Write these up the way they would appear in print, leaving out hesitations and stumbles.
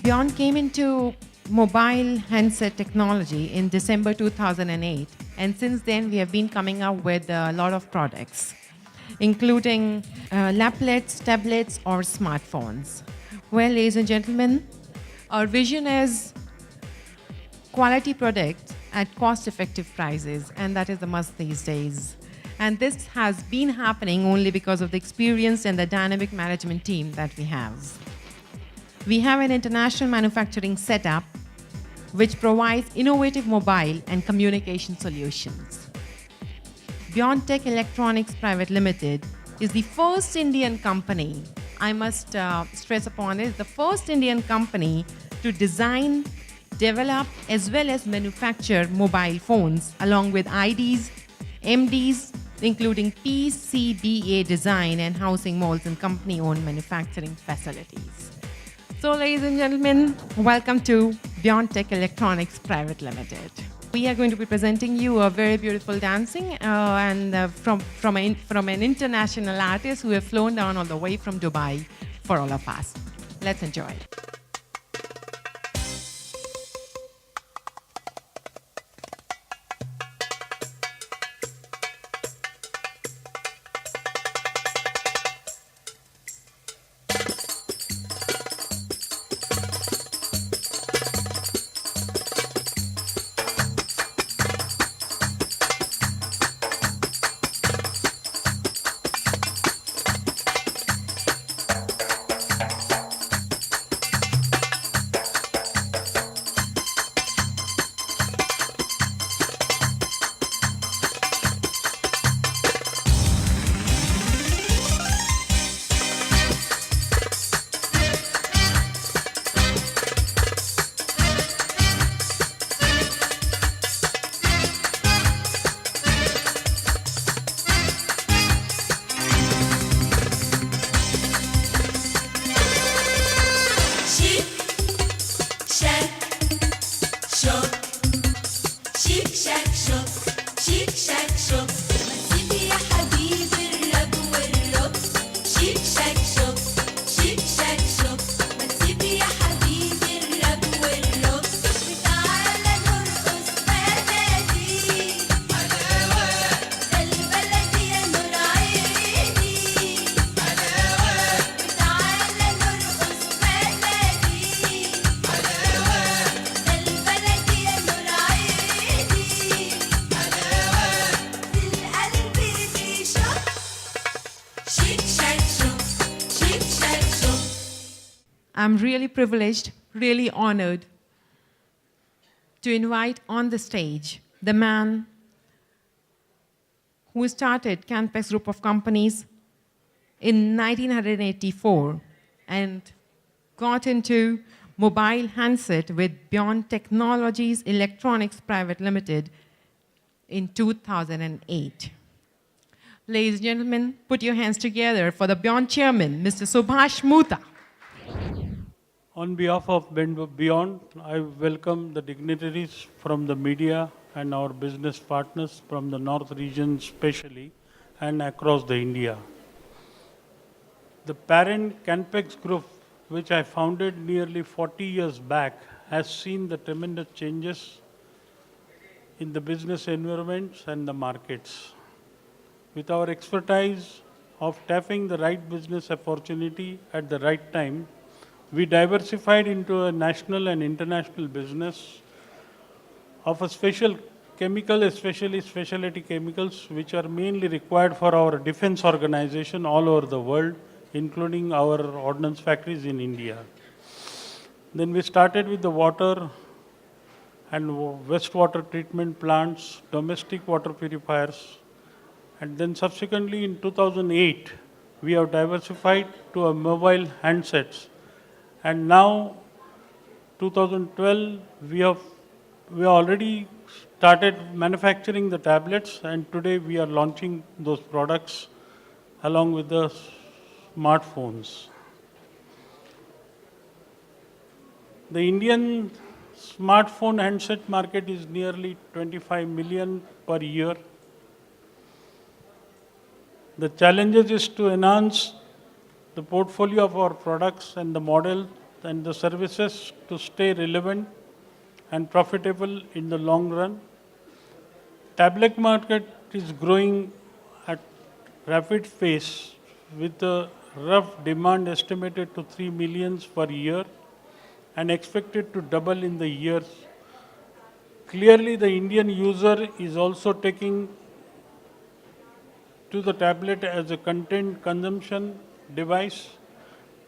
Beyond came into mobile handset technology in December 2008, and since then we have been coming up with a lot of products, including laplets, tablets, or smartphones. Well, ladies and gentlemen, our vision is quality products at cost-effective prices, and that is the must these days. And this has been happening only because of the experience and the dynamic management team that we have. We have an international manufacturing setup which provides innovative mobile and communication solutions. Beyond Tech Electronics Private Limited is the first Indian company, I must stress upon it, the first Indian company to design, develop, as well as manufacture mobile phones along with IDs, MDs, including PCBA design and housing molds and company-owned manufacturing facilities. So, ladies and gentlemen, welcome to Beyond Tech Electronics Private Limited. We are going to be presenting you a very beautiful dancing from an international artist who have flown down all the way from Dubai for all of us. Let's enjoy. I'm really privileged, really honored to invite on the stage the man who started Canpex Group of Companies in 1984 and got into mobile handset with Beyond Technologies Electronics Private Limited in 2008. Ladies and gentlemen, put your hands together for the Beyond Chairman, Mr. Subhash Mutha. On behalf of Beyond, I welcome the dignitaries from the media and our business partners from the North region especially and across the India. The parent Canpex Group, which I founded nearly 40 years back, has seen the tremendous changes in the business environments and the markets. With our expertise of tapping the right business opportunity at the right time, we diversified into a national and international business of a special chemical, especially specialty chemicals, which are mainly required for our defense organization all over the world, including our ordnance factories in India. Then we started with the water and wastewater treatment plants, domestic water purifiers, and then subsequently in 2008, we have diversified to a mobile handsets. And now, 2012, we already started manufacturing the tablets, and today we are launching those products along with the smartphones. The Indian smartphone handset market is nearly 25 million per year. The challenges is to enhance the portfolio of our products and the model and the services to stay relevant and profitable in the long run. Tablet market is growing at rapid pace with a rough demand estimated to 3 millions per year and expected to double in the years. Clearly, the Indian user is also taking to the tablet as a content consumption device,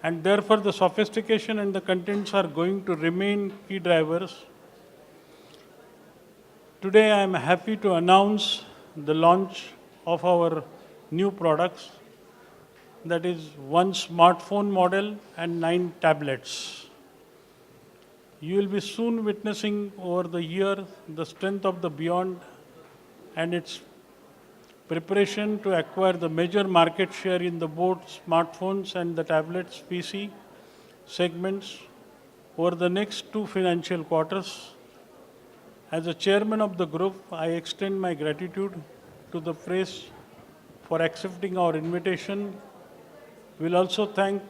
and therefore the sophistication and the contents are going to remain key drivers. Today I am happy to announce the launch of our new products, that is one smartphone model and 9 tablets. You will be soon witnessing over the year the strength of the Beyond and its preparation to acquire the major market share in the both smartphones and the tablets PC segments over the next 2 financial quarters. As a chairman of the group, I extend my gratitude to the press for accepting our invitation. We'll also thank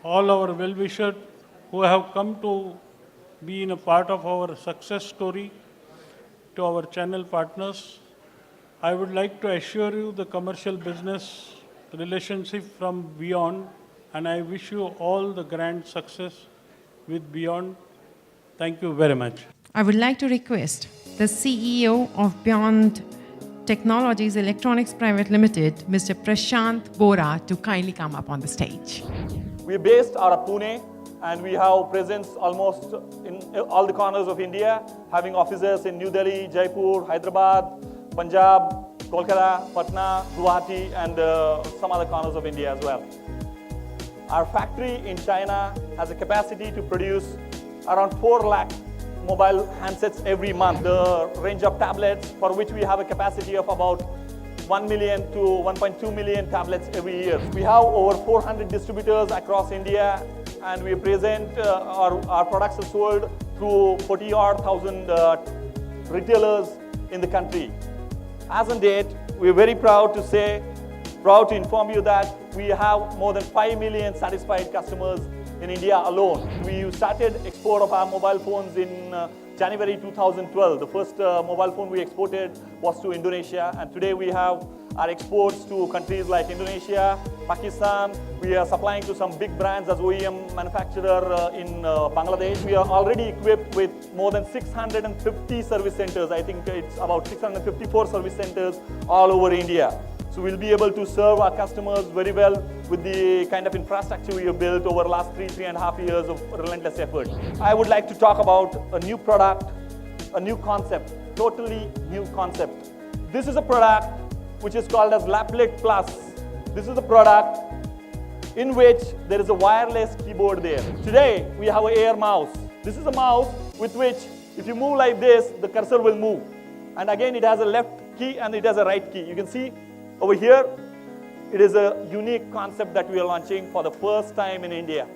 all our well-wishers who have come to be in a part of our success story, to our channel partners. I would like to assure you the commercial business relationship from Beyond, and I wish you all the grand success with Beyond. Thank you very much. I would like to request the CEO of Beyond Technologies Electronics Private Limited, Mr. Prashant Bora, to kindly come up on the stage. We're based out of Pune, and we have presence almost in all the corners of India, having offices in New Delhi, Jaipur, Hyderabad, Punjab, Kolkata, Patna, Guwahati, and some other corners of India as well. Our factory in China has a capacity to produce around 4 lakh mobile handsets every month. The range of tablets, for which we have a capacity of about 1 million to 1.2 million tablets every year. We have over 400 distributors across India, and we present our products are sold through 40,000 retailers in the country. As on date, we are very proud to inform you that we have more than 5 million satisfied customers in India alone. We started export of our mobile phones in January 2012. The first mobile phone we exported was to Indonesia, and today we have our exports to countries like Indonesia, Pakistan. We are supplying to some big brands as OEM manufacturer in Bangladesh. We are already equipped with more than 650 service centers. I think it's about 654 service centers all over India. So we'll be able to serve our customers very well with the kind of infrastructure we have built over the last 3.5 years of relentless effort. I would like to talk about a new product, a new concept, totally new concept. This is a product which is called as Laplet Plus. This is a product in which there is a wireless keyboard there. Today, we have an Air mouse. This is a mouse with which, if you move like this, the cursor will move. And again, it has a left key and it has a right key. You can see over here, it is a unique concept that we are launching for the first time in India.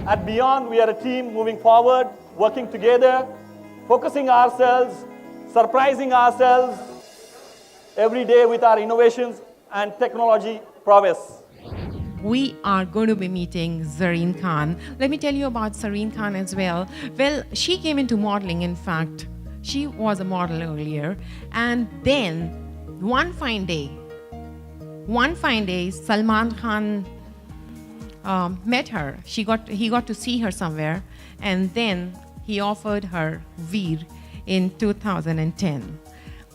At Beyond, we are a team moving forward, working together, focusing ourselves, surprising ourselves every day with our innovations and technology prowess. We are going to be meeting Zareen Khan. Let me tell you about Zareen Khan as well. Well, she came into modeling, in fact. She was a model earlier. And then, one fine day, Salman Khan met her. He got to see her somewhere, and then he offered her Veer in 2010.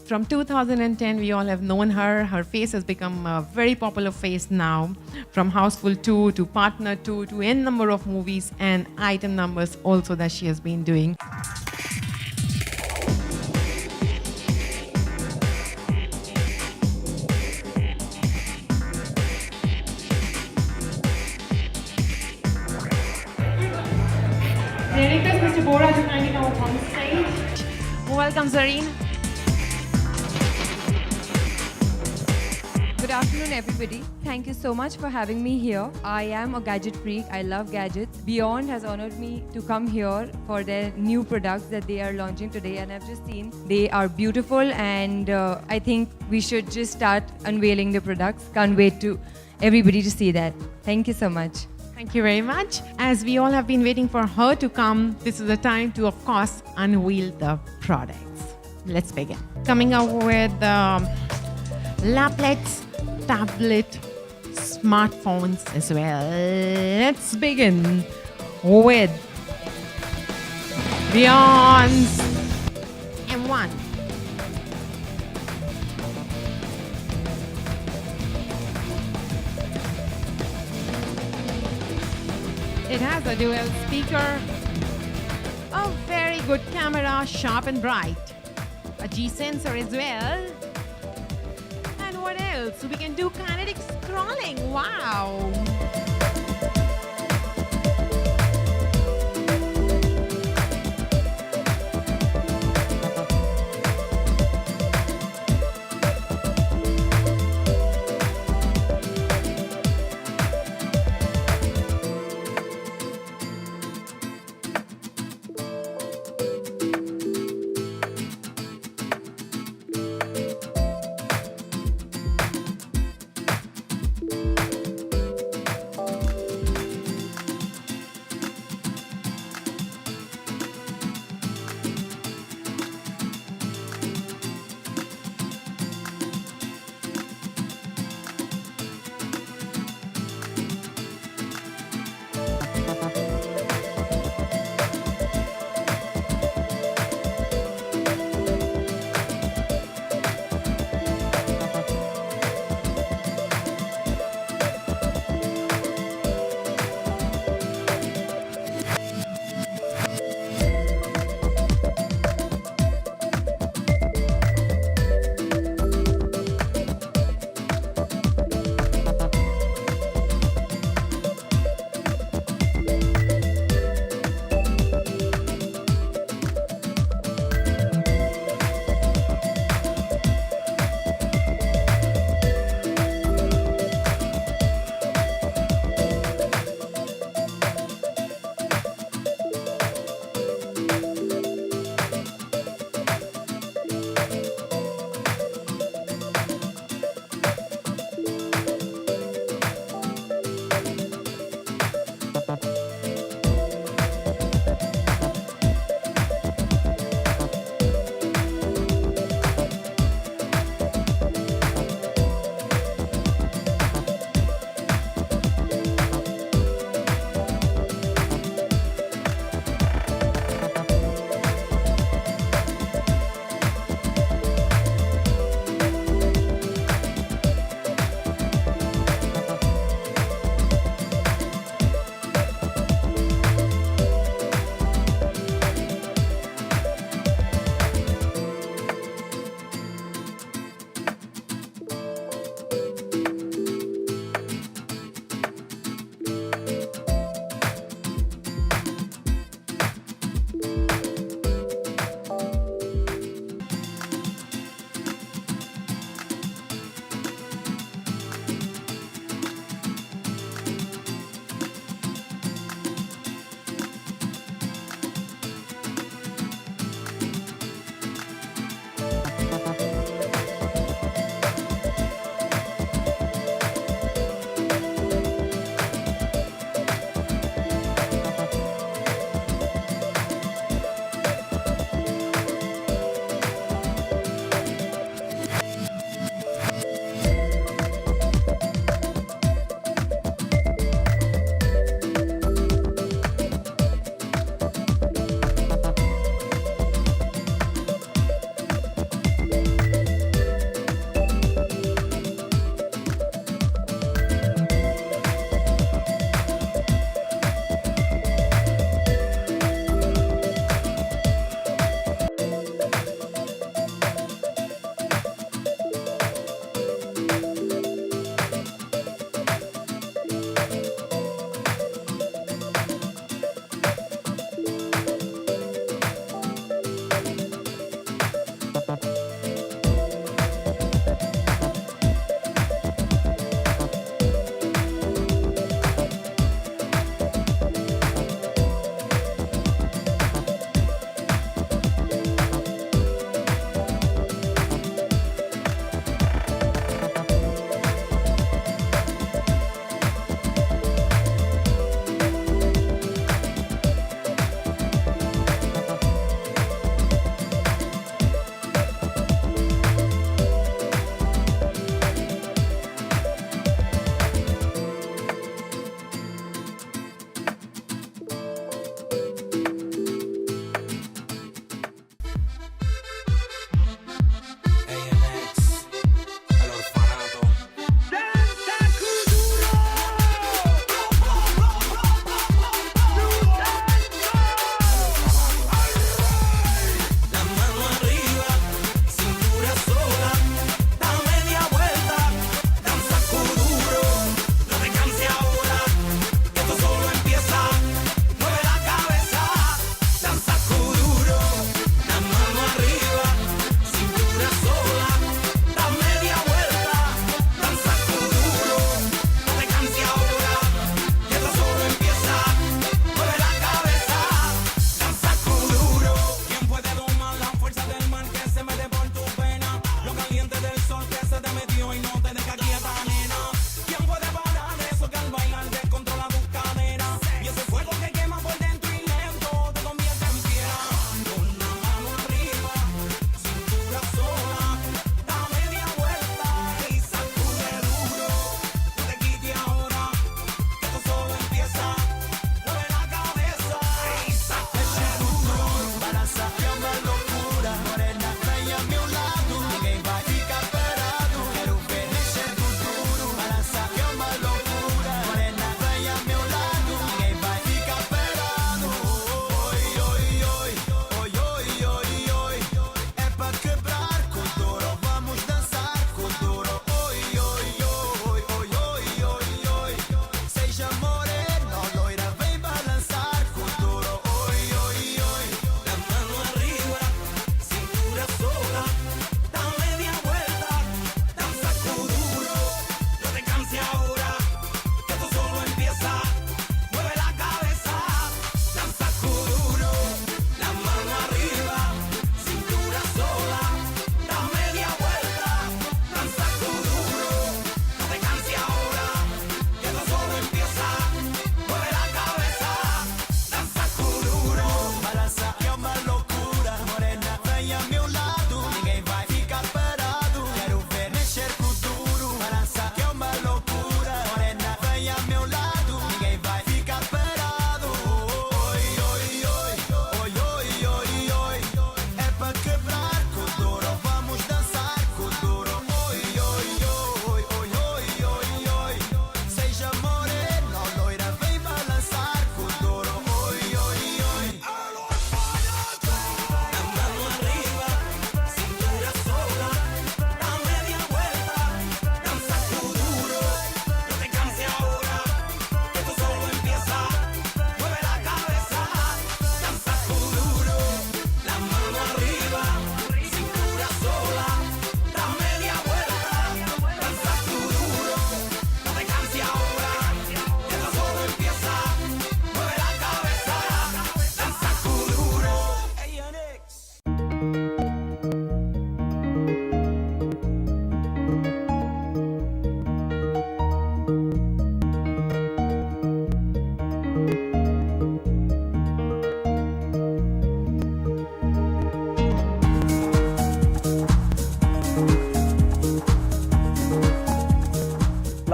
From 2010, we all have known her. Her face has become a very popular face now, from Houseful 2 to Partner 2 to n number of movies and item numbers also that she has been doing. May I request Mr. Bora to kindly come up on stage. Welcome, Zareen. Good afternoon, everybody. Thank you so much for having me here. I am a gadget freak. I love gadgets. Beyond has honored me to come here for their new products that they are launching today, and I've just seen they are beautiful, and I think we should just start unveiling the products. Can't wait to everybody to see that. Thank you so much. Thank you very much. As we all have been waiting for her to come, this is the time to, of course, unveil the products. Let's begin. Coming out with laplets, tablet, smartphones as well. Let's begin with Beyond's M1. It has a dual speaker, a very good camera, sharp and bright, a G sensor as well. And what else? We can do kinetic scrolling. Wow.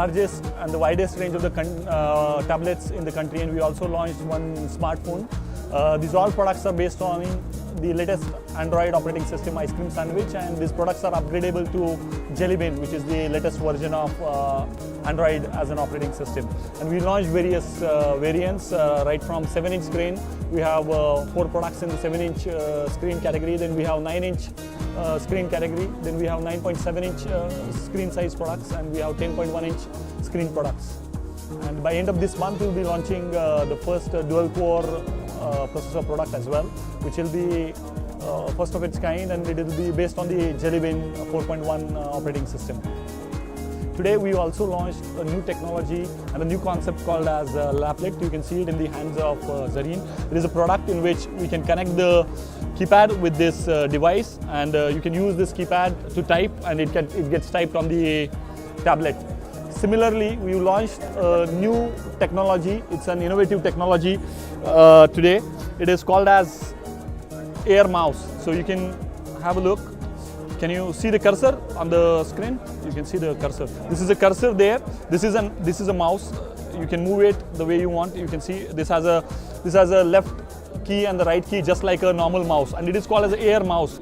largest and the widest range of the tablets in the country, and we also launched one smartphone. These all products are based on the latest Android operating system, Ice Cream Sandwich, and these products are upgradable to Jelly Bean, which is the latest version of Android as an operating system. And we launched various variants, right from 7-inch screen. We have 4 products in the 7-inch screen category. Then we have 9-inch screen category. Then we have 9.7-inch screen size products, and we have 10.1-inch screen products. And by end of this month, we'll be launching the first dual-core processor product as well, which will be first of its kind, and it will be based on the Jelly Bean 4.1 operating system. Today we also launched a new technology and a new concept called as Laplet. You can see it in the hands of Zareen. It is a product in which we can connect the keypad with this device, and you can use this keypad to type, and it gets typed on the tablet. Similarly, we launched a new technology. It's an innovative technology today. It is called as Air Mouse. So you can have a look. Can you see the cursor on the screen? You can see the cursor. This is a cursor there. This is a mouse. You can move it the way you want. You can see this has a left key and the right key, just like a normal mouse, and it is called as Air Mouse.